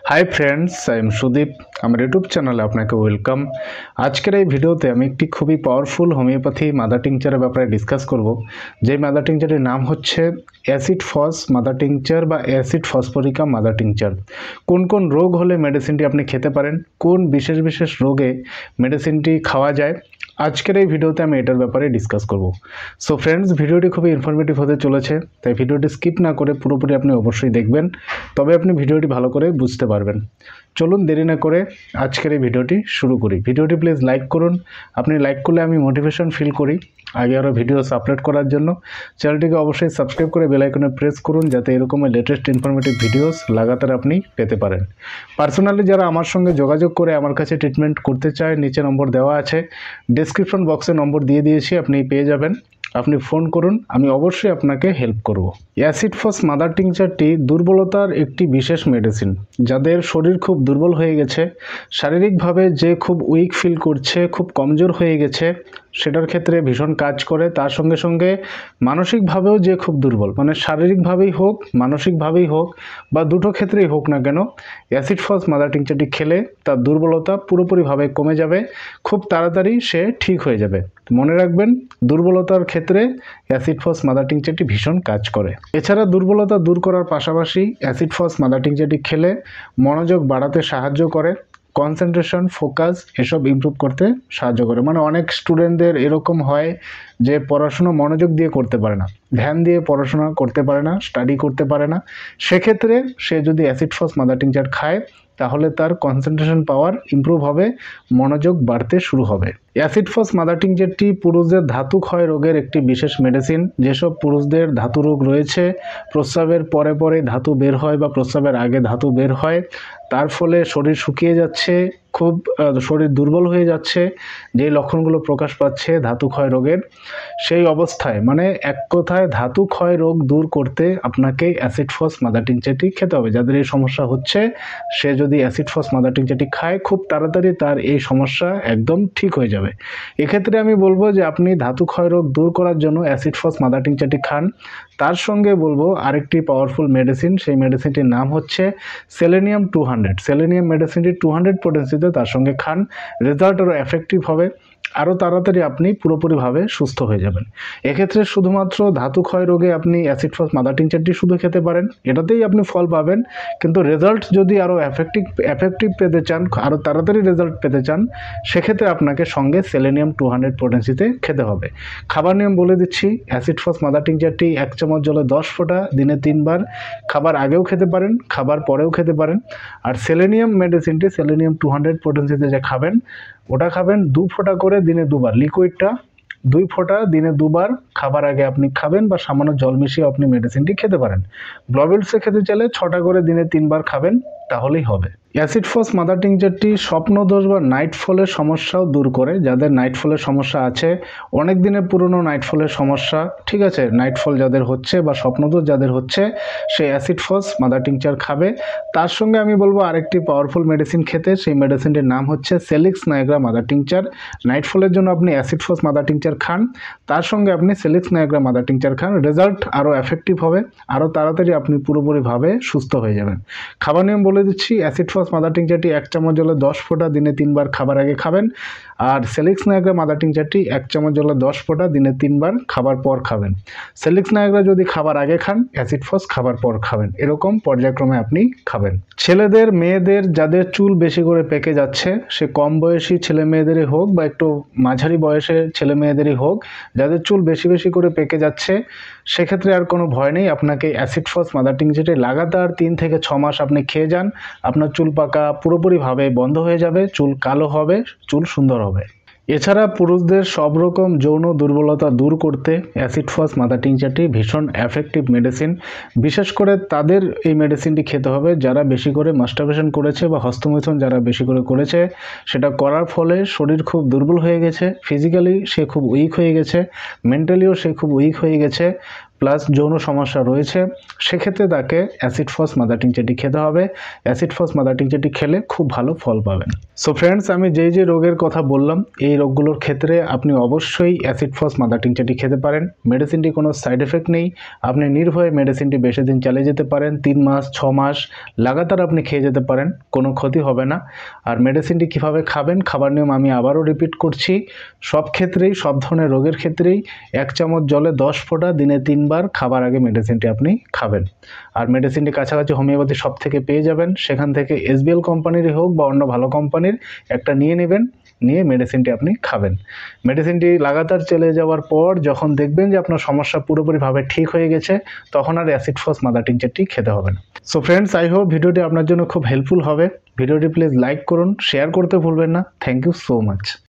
Hi friends, I am Sudip. আমার YouTube চ্যানেলে আপনাকে ওয়েলকাম। আজকের এই ভিডিওতে আমি একটি খুবই পাওয়ারফুল হোমিওপ্যাথি মাদার টিংচারের ব্যাপারে ডিসকাস করব। যে মাদার টিংচারের নাম হচ্ছে অ্যাসিড ফস মাদার টিংচার বা অ্যাসিড ফসফরিকা মাদার টিংচার। কোন কোন রোগ হলে মেডিসিনটি আপনি খেতে পারেন, কোন বিশেষ বিশেষ রোগে মেডিসিনটি খাওয়া যায়, আজকের এই ভিডিওতে আমি এটার ব্যাপারে ডিসকাস করব। সো ফ্রেন্ডস, ভিডিওটি খুবই ইনফরমেটিভ হতে চলেছে, তাই ভিডিওটি স্কিপ না করে পুরোপুরি আপনি অবশ্যই দেখবেন, তবে আপনি ভিডিওটি ভালো করে বুঝতে পারবেন। চলুন দেরি না করে আজকের এই ভিডিওটি শুরু করি। ভিডিওটি প্লিজ লাইক করুন। আপনি লাইক করলে আমি মোটিভেশন ফিল করি আগে আরও ভিডিওস আপলোড করার জন্য। চ্যানেলটিকে অবশ্যই সাবস্ক্রাইব করে বেল আইকনে প্রেস করুন, যাতে এরকমের লেটেস্ট ইনফরমেটিভ ভিডিওস লাগাতার আপনি পেতে পারেন। পার্সোনালি যারা আমার সঙ্গে যোগাযোগ করে আমার কাছে ট্রিটমেন্ট করতে চায়, নিচে নম্বর দেওয়া আছে, ডেসক্রিপশন বক্সে নম্বর দিয়ে দিয়েছি, আপনি পেয়ে যাবেন। আপনি ফোন করুন, আমি অবশ্যই আপনাকে হেল্প করব। অ্যাসিড ফস মাদার টিংচারটি দুর্বলতার একটি বিশেষ মেডিসিন। যাদের শরীর খুব দুর্বল হয়ে গেছে, শারীরিকভাবে যে খুব উইক ফিল করছে, খুব কমজোর হয়ে গেছে, সেটার ক্ষেত্রে ভীষণ কাজ করে। তার সঙ্গে সঙ্গে মানসিকভাবেও যে খুব দুর্বল, মানে শারীরিকভাবেই হোক মানসিকভাবেই হোক বা দুটো ক্ষেত্রেই হোক না কেন, অ্যাসিড ফস মাদার টিংচারটি খেলে তার দুর্বলতা পুরোপুরিভাবে কমে যাবে, খুব তাড়াতাড়ি সে ঠিক হয়ে যাবে। মনে রাখবেন, দুর্বলতার ক্ষেত্রে অ্যাসিড ফস মাদার টিংচারটি ভীষণ কাজ করে। এছাড়া দুর্বলতা দূর করার পাশাপাশি অ্যাসিড ফস মাদার টিংচারটি খেলে মনোযোগ বাড়াতে সাহায্য করে, কনসেন্ট্রেশন, ফোকাস এসব ইমপ্রুভ করতে সাহায্য করে। মানে অনেক স্টুডেন্টদের এরকম হয় যে পড়াশোনা মনোযোগ দিয়ে করতে পারে না, ধ্যান দিয়ে পড়াশোনা করতে পারে না, স্টাডি করতে পারে না। সেক্ষেত্রে সে যদি অ্যাসিড ফস মাদার টিংচার খায়, তাহলে তার কনসেন্ট্রেশন পাওয়ার ইমপ্রুভ হবে, মনোযোগ বাড়তে শুরু হবে। অ্যাসিড ফস মাদার টিংচারটি পুরুষদের ধাতু ক্ষয় রোগের একটি বিশেষ মেডিসিন। যেসব পুরুষদের ধাতু রোগ রয়েছে, প্রস্রাবের পরে পরে ধাতু বের হয় বা প্রস্রাবের আগে ধাতু বের হয়, তার ফলে শরীর শুকিয়ে যাচ্ছে, খুব শরীর দুর্বল হয়ে যাচ্ছে, যে লক্ষণগুলো প্রকাশ পাচ্ছে ধাতু ক্ষয় রোগের, সেই অবস্থায় মানে এক কথায় ধাতু ক্ষয় রোগ দূর করতে আপনাকে অ্যাসিড ফস মাদার টিংচারটি খেতে হবে। যাদের এই সমস্যা হচ্ছে, সে যদি অ্যাসিড ফস মাদার টিংচারটি খায়, খুব তাড়াতাড়ি তার এই সমস্যা একদম ঠিক হয়ে যাবে। এক্ষেত্রে আমি বলবো যে আপনি ধাতু ক্ষয় রোগ দূর করার জন্য অ্যাসিড ফস মাদার টিংচারটি খান। তার সঙ্গে বলবো আরেকটি পাওয়ারফুল মেডিসিন, সেই মেডিসিনটির নাম হচ্ছে সেলেনিয়াম 200। সেলেনিয়াম মেডিসিনটি 200 পোটেন্সিতে তার সঙ্গে খান, রেজাল্ট আরও এফেক্টিভ হবে, আরও তাড়াতাড়ি আপনি পুরোপুরিভাবে সুস্থ হয়ে যাবেন। এক্ষেত্রে শুধুমাত্র ধাতু ক্ষয় রোগে আপনি অ্যাসিড ফস মাদার টিংচারটি শুধু খেতে পারেন, এটাতেই আপনি ফল পাবেন। কিন্তু রেজাল্ট যদি আরও এফেক্টিভ পেতে চান, আরও তাড়াতাড়ি রেজাল্ট পেতে চান, সেক্ষেত্রে আপনাকে সঙ্গে সেলেনিয়াম 200 পোটেন্সিতে খেতে হবে। খাবার নিয়ম বলে দিচ্ছি। অ্যাসিড ফস মাদার টিংচারটি 1 চামচ জলে 10 ফোঁটা দিনে 3 বার, খাবার আগেও খেতে পারেন, খাবার পরেও খেতে পারেন। আর সেলেনিয়াম মেডিসিনটি, সেলেনিয়াম 200 পোটেন্সিতে যে খাবেন, ওটা খাবেন 2 ফোঁটা করে দিনে 2 বার। লিকুইডটা 2 ফোঁটা দিনে 2 বার খাবার আগে আপনি খাবেন, বা সামান্য জল মিশিয়ে আপনি মেডিসিনটি খেতে পারেন। গ্লোবেলসে খেতে চাইলে 6টা করে দিনে 3 বার খাবেন, তাহলেই হবে। অ্যাসিড ফস মাদার টিংচারটি স্বপ্নদোষ বা নাইট ফলের সমস্যাও দূর করে। যাদের নাইট ফলের সমস্যা আছে, অনেক দিনের পুরনো নাইট ফলের সমস্যা, ঠিক আছে, নাইট ফল যাদের হচ্ছে বা স্বপ্নদোষ যাদের হচ্ছে, সেই অ্যাসিড ফস মাদার টিংচার খাবে। তার সঙ্গে আমি বলবো আরেকটি পাওয়ারফুল মেডিসিন খেতে, সেই মেডিসিনটির নাম হচ্ছে সেলিক্স নায়াগ্রা মাদার টিংচার। নাইট ফলের জন্য আপনি অ্যাসিড ফস মাদার টিংচার খান, তার সঙ্গে আপনি সেলিক্স নায়াগ্রা মাদার টিংচার খান, রেজাল্ট আরও এফেক্টিভ হবে, আরও তাড়াতাড়ি আপনি পুরোপুরিভাবে সুস্থ হয়ে যাবেন। খাবার নিয়ম বলে দিচ্ছি। অ্যাসিড ফস মাদার টিংচারটি 1 চামচ জলে 10 ফোঁটা দিনে 3 বার খাবার আগে খাবেন। আর সেলিক্স নায়াগ্রা মাদার টিংচারটি 1 চামচ জলে 10 ফোঁটা দিনে 3 বার খাবার পর খাবেন। সেলিক্স নায়াগ্রা যদি খাবার আগে খান, অ্যাসিড ফস খাবার পর খাবেন, এরকম পর্যায়ক্রমে আপনি খাবেন। ছেলেদের মেয়েদের যাদের চুল বেশি করে পেকে যাচ্ছে, সে কম বয়সী ছেলে মেয়েদেরই হোক বা একটু মাঝারি বয়সের ছেলে মেয়েদেরই হোক, যাদের চুল বেশি বেশি করে পেকে যাচ্ছে, সেক্ষেত্রে আর কোনো ভয় নেই। আপনাকে অ্যাসিড ফস মাদার টিংচারটি লাগাতার 3 থেকে 6 মাস আপনি খেয়ে যান, আপনার চুল পাকা পুরোপুরিভাবে বন্ধ হয়ে যাবে, চুল কালো হবে, চুল সুন্দর হবে। এছাড়া পুরুষদের সব রকম যৌন দুর্বলতা দূর করতে অ্যাসিড ফস মাদার টিংচারটি ভীষণ এফেক্টিভ মেডিসিন। বিশেষ করে তাদের এই মেডিসিনটি খেতে হবে যারা বেশি করে মাস্টারবেশন করেছে বা হস্তমৈথুন যারা বেশি করে করেছে, সেটা করার ফলে শরীর খুব দুর্বল হয়ে গেছে, ফিজিক্যালি সে খুব উইক হয়ে গেছে, মেন্টালিও সে খুব উইক হয়ে গেছে, প্লাস যৌন সমস্যা রয়েছে, সেক্ষেত্রে তাকে অ্যাসিড ফস মাদার টিংচারটি খেতে হবে। অ্যাসিড ফস মাদার টিংচারটি খেলে খুব ভালো ফল পাবেন। সো ফ্রেন্ডস, আমি যে রোগের কথা বললাম এই রোগগুলোর ক্ষেত্রে আপনি অবশ্যই অ্যাসিড ফস মাদার টিংচারটি খেতে পারেন। মেডিসিনটি কোনো সাইড এফেক্ট নেই, আপনি নির্ভয়ে মেডিসিনটি বেশি দিন চালিয়ে যেতে পারেন। 3 মাস 6 মাস লাগাতার আপনি খেয়ে যেতে পারেন, কোনো ক্ষতি হবে না। আর মেডিসিনটি কিভাবে খাবেন, খাবার নিয়ম আমি আবারও রিপিট করছি। সব ক্ষেত্রেই, সব ধরনের রোগের ক্ষেত্রেই 1 চামচ জলে 10 ফোঁটা দিনে 3 বার খাবার আগে মেডিসিনটি আপনি খাবেন। আর মেডিসিনটি কাছাকাছি হোমিওপ্যাথি সব থেকে পেয়ে যাবেন, সেখান থেকে SBL কোম্পানিরই হোক বা অন্য ভালো কোম্পানির একটা নিয়ে নেবেন, নিয়ে মেডিসিনটি আপনি খাবেন। মেডিসিনটি লাগাতার চলে যাওয়ার পর যখন দেখবেন যে আপনার সমস্যা পুরোপুরিভাবে ঠিক হয়ে গেছে, তখন আর অ্যাসিড ফস মাদার টিংচারটি খেতে হবে না। সো ফ্রেন্ডস, আই হোপ ভিডিওটি আপনার জন্য খুব হেল্পফুল হবে। ভিডিওটি প্লিজ লাইক করুন, শেয়ার করতে ভুলবেন না। Thank you so much.